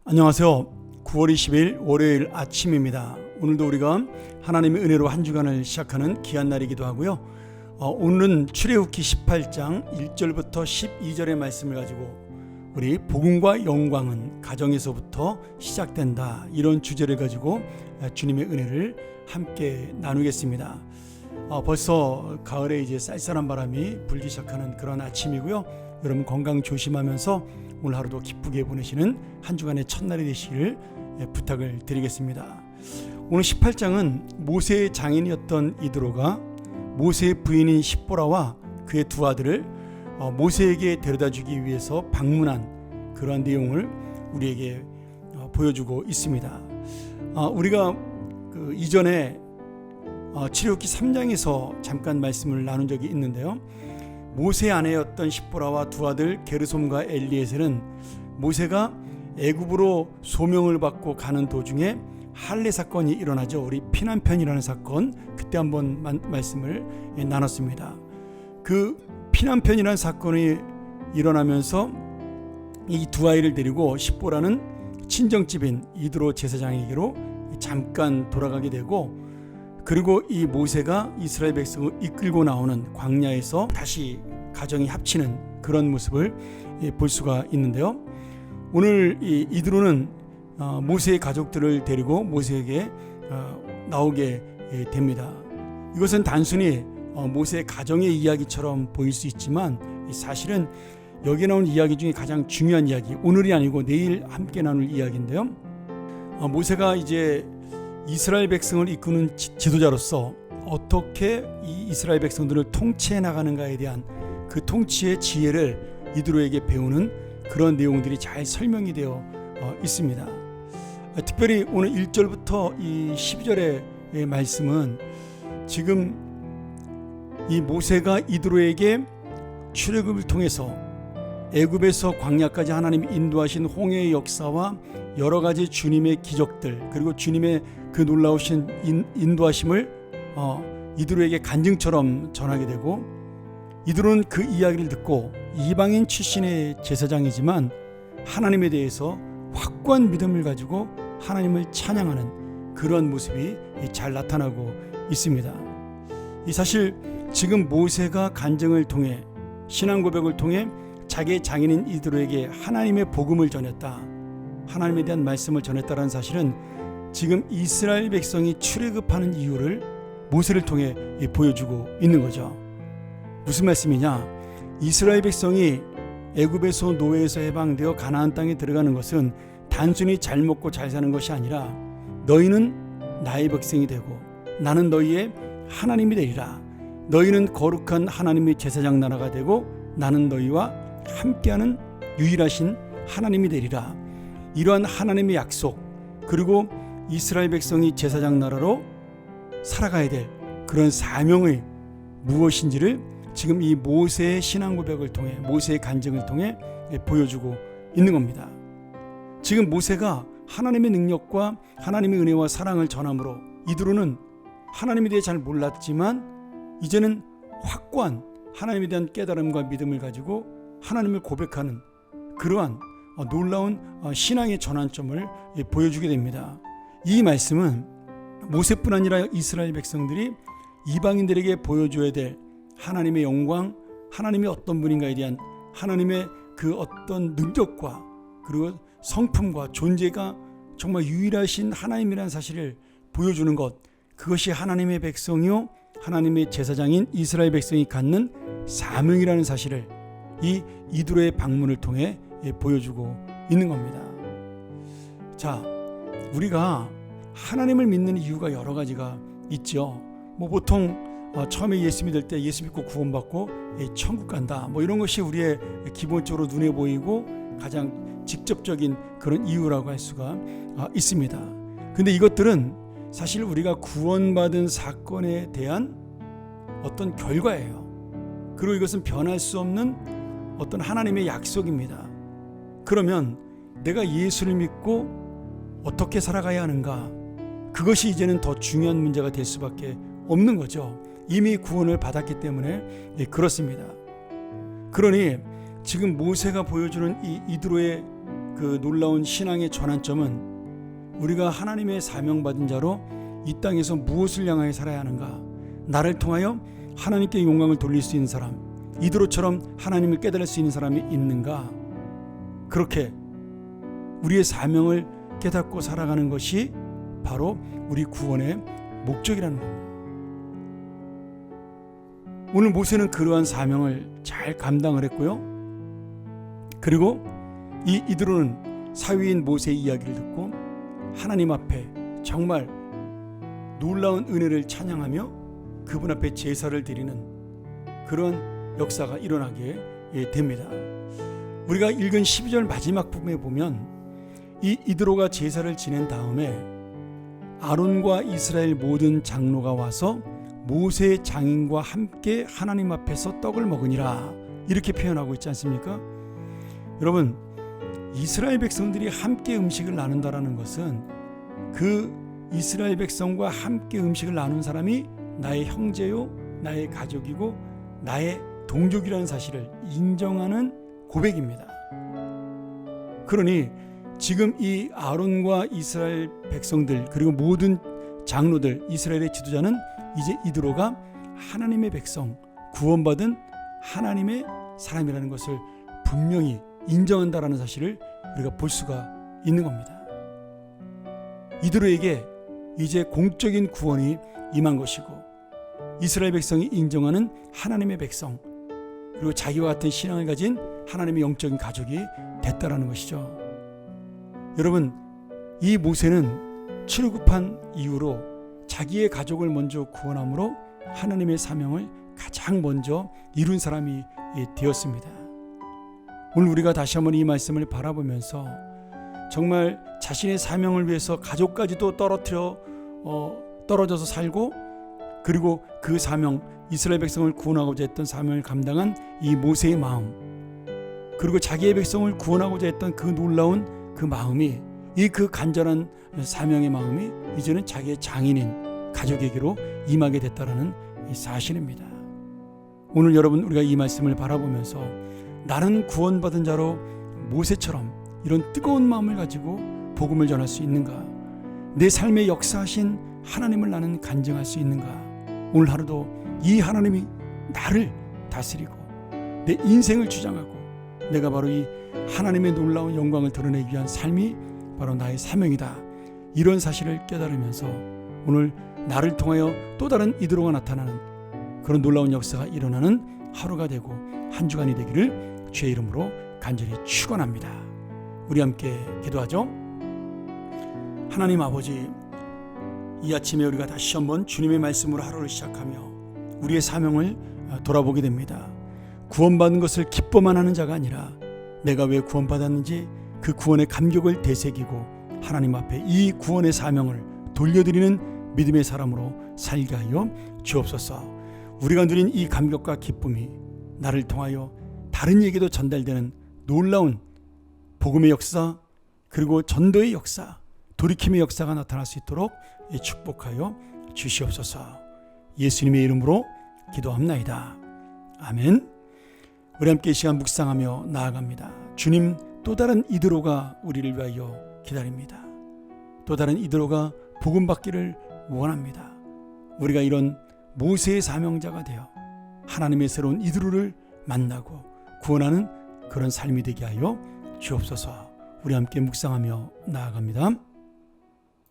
안녕하세요. 9월 20일 월요일 아침입니다. 오늘도 우리가 하나님의 은혜로 한 주간을 시작하는 귀한 날이기도 하고요. 오늘은 출애굽기 18장 1절부터 12절의 말씀을 가지고 우리 복음과 영광은 가정에서부터 시작된다, 이런 주제를 가지고 주님의 은혜를 함께 나누겠습니다. 벌써 가을에 이제 쌀쌀한 바람이 불기 시작하는 그런 아침이고요. 여러분 건강 조심하면서 오늘 하루도 기쁘게 보내시는 한 주간의 첫날이 되시기를 부탁을 드리겠습니다. 오늘 18장은 모세의 장인이었던 이드로가 모세의 부인인 십보라와 그의 두 아들을 모세에게 데려다주기 위해서 방문한 그러한 내용을 우리에게 보여주고 있습니다. 우리가 그 이전에 출애굽기 3장에서 잠깐 말씀을 나눈 적이 있는데요. 모세 아내였던 십보라와 두 아들 게르솜과 엘리에셀은 모세가 애굽으로 소명을 받고 가는 도중에 할례 사건이 일어나죠. 우리 피난편이라는 사건, 그때 한번 말씀을 나눴습니다. 그 피난편이라는 사건이 일어나면서 이 두 아이를 데리고 십보라는 친정집인 이드로 제사장에게로 잠깐 돌아가게 되고, 그리고 이 모세가 이스라엘 백성을 이끌고 나오는 광야에서 다시 가정이 합치는 그런 모습을 볼 수가 있는데요. 오늘 이 이드로는 모세의 가족들을 데리고 모세에게 나오게 됩니다. 이것은 단순히 모세의 가정의 이야기처럼 보일 수 있지만 사실은 여기 나온 이야기 중에 가장 중요한 이야기, 오늘이 아니고 내일 함께 나눌 이야기인데요. 모세가 이제 이스라엘 백성을 이끄는 지도자로서 어떻게 이 이스라엘 백성들을 통치해 나가는가에 대한 그 통치의 지혜를 이드로에게 배우는 그런 내용들이 잘 설명이 되어 있습니다. 특별히 오늘 1절부터 이 12절의 말씀은 지금 이 모세가 이드로에게 출애굽을 통해서 애굽에서 광야까지 하나님이 인도하신 홍해의 역사와 여러 가지 주님의 기적들, 그리고 주님의 그 놀라우신 인도하심을 이드로에게 간증처럼 전하게 되고, 이드로는 그 이야기를 듣고 이방인 출신의 제사장이지만 하나님에 대해서 확고한 믿음을 가지고 하나님을 찬양하는 그런 모습이 잘 나타나고 있습니다. 사실 지금 모세가 간증을 통해, 신앙 고백을 통해 자기의 장인인 이드로에게 하나님의 복음을 전했다, 하나님에 대한 말씀을 전했다는 사실은 지금 이스라엘 백성이 출애굽하는 이유를 모세를 통해 보여주고 있는 거죠. 무슨 말씀이냐? 이스라엘 백성이 애굽에서 노예에서 해방되어 가나안 땅에 들어가는 것은 단순히 잘 먹고 잘 사는 것이 아니라 너희는 나의 백성이 되고 나는 너희의 하나님이 되리라. 너희는 거룩한 하나님의 제사장 나라가 되고 나는 너희와 함께하는 유일하신 하나님이 되리라. 이러한 하나님의 약속, 그리고 이스라엘 백성이 제사장 나라로 살아가야 될 그런 사명의 무엇인지를 지금 이 모세의 신앙 고백을 통해, 모세의 간증을 통해 보여주고 있는 겁니다. 지금 모세가 하나님의 능력과 하나님의 은혜와 사랑을 전함으로 이드로는 하나님에 대해 잘 몰랐지만 이제는 확고한 하나님에 대한 깨달음과 믿음을 가지고 하나님을 고백하는 그러한 놀라운 신앙의 전환점을 보여주게 됩니다. 이 말씀은 모세뿐 아니라 이스라엘 백성들이 이방인들에게 보여줘야 될 하나님의 영광, 하나님이 어떤 분인가에 대한 하나님의 그 어떤 능력과 그리고 성품과 존재가 정말 유일하신 하나님이라는 사실을 보여주는 것, 그것이 하나님의 백성이요 하나님의 제사장인 이스라엘 백성이 갖는 사명이라는 사실을 이 이드로의 방문을 통해 보여주고 있는 겁니다. 자, 우리가 하나님을 믿는 이유가 여러 가지가 있죠. 보통 처음에 예수 믿을 때 예수 믿고 구원받고 천국 간다, 이런 것이 우리의 기본적으로 눈에 보이고 가장 직접적인 그런 이유라고 할 수가 있습니다. 근데 이것들은 사실 우리가 구원받은 사건에 대한 어떤 결과예요. 그리고 이것은 변할 수 없는 어떤 하나님의 약속입니다. 그러면 내가 예수를 믿고 어떻게 살아가야 하는가, 그것이 이제는 더 중요한 문제가 될 수밖에 없는 거죠. 이미 구원을 받았기 때문에 그렇습니다. 그러니 지금 모세가 보여주는 이 이드로의 그 놀라운 신앙의 전환점은 우리가 하나님의 사명받은 자로 이 땅에서 무엇을 향하여 살아야 하는가, 나를 통하여 하나님께 영광을 돌릴 수 있는 사람, 이드로처럼 하나님을 깨달을 수 있는 사람이 있는가, 그렇게 우리의 사명을 깨닫고 살아가는 것이 바로 우리 구원의 목적이라는 겁니다. 오늘 모세는 그러한 사명을 잘 감당을 했고요. 그리고 이 이드로는 사위인 모세의 이야기를 듣고 하나님 앞에 정말 놀라운 은혜를 찬양하며 그분 앞에 제사를 드리는 그런 역사가 일어나게 됩니다. 우리가 읽은 12절 마지막 부분에 보면 이 이드로가 제사를 지낸 다음에 아론과 이스라엘 모든 장로가 와서 모세의 장인과 함께 하나님 앞에서 떡을 먹으니라, 이렇게 표현하고 있지 않습니까? 여러분, 이스라엘 백성들이 함께 음식을 나눈다라는 것은 그 이스라엘 백성과 함께 음식을 나눈 사람이 나의 형제요, 나의 가족이고 나의 동족이라는 사실을 인정하는 고백입니다. 그러니 지금 이 아론과 이스라엘 백성들 그리고 모든 장로들, 이스라엘의 지도자는 이제 이드로가 하나님의 백성, 구원받은 하나님의 사람이라는 것을 분명히 인정한다라는 사실을 우리가 볼 수가 있는 겁니다. 이드로에게 이제 공적인 구원이 임한 것이고 이스라엘 백성이 인정하는 하나님의 백성, 그리고 자기와 같은 신앙을 가진 하나님의 영적인 가족이 됐다라는 것이죠. 여러분, 이 모세는 출애굽한 이후로 자기의 가족을 먼저 구원함으로 하나님의 사명을 가장 먼저 이룬 사람이 되었습니다. 오늘 우리가 다시 한번 이 말씀을 바라보면서 정말 자신의 사명을 위해서 가족까지도 떨어져서 살고, 그리고 그 사명, 이스라엘 백성을 구원하고자 했던 사명을 감당한 이 모세의 마음, 그리고 자기의 백성을 구원하고자 했던 그 놀라운 그 마음이, 이 그 간절한 사명의 마음이 이제는 자기의 장인인 가족에게로 임하게 됐다라는 이 사실입니다. 오늘 여러분, 우리가 이 말씀을 바라보면서 나는 구원받은 자로 모세처럼 이런 뜨거운 마음을 가지고 복음을 전할 수 있는가? 내 삶에 역사하신 하나님을 나는 간증할 수 있는가? 오늘 하루도 이 하나님이 나를 다스리고 내 인생을 주장하고 내가 바로 이 하나님의 놀라운 영광을 드러내기 위한 삶이 바로 나의 사명이다, 이런 사실을 깨달으면서 오늘 나를 통하여 또 다른 이드로가 나타나는 그런 놀라운 역사가 일어나는 하루가 되고 한 주간이 되기를 주의 이름으로 간절히 축원합니다. 우리 함께 기도하죠. 하나님 아버지, 이 아침에 우리가 다시 한번 주님의 말씀으로 하루를 시작하며 우리의 사명을 돌아보게 됩니다. 구원받은 것을 기뻐만 하는 자가 아니라 내가 왜 구원받았는지 그 구원의 감격을 되새기고 하나님 앞에 이 구원의 사명을 돌려드리는 믿음의 사람으로 살게 하여 주옵소서. 우리가 누린 이 감격과 기쁨이 나를 통하여 다른 에게도 전달되는 놀라운 복음의 역사, 그리고 전도의 역사, 돌이킴의 역사가 나타날 수 있도록 축복하여 주시옵소서. 예수님의 이름으로 기도합나이다. 아멘. 우리 함께 이 시간 묵상하며 나아갑니다. 주님, 또 다른 이드로가 우리를 위하여 기다립니다. 또 다른 이드로가 복음 받기를 원합니다. 우리가 이런 모세의 사명자가 되어 하나님의 새로운 이드로를 만나고 구원하는 그런 삶이 되게 하여 주옵소서. 우리 함께 묵상하며 나아갑니다.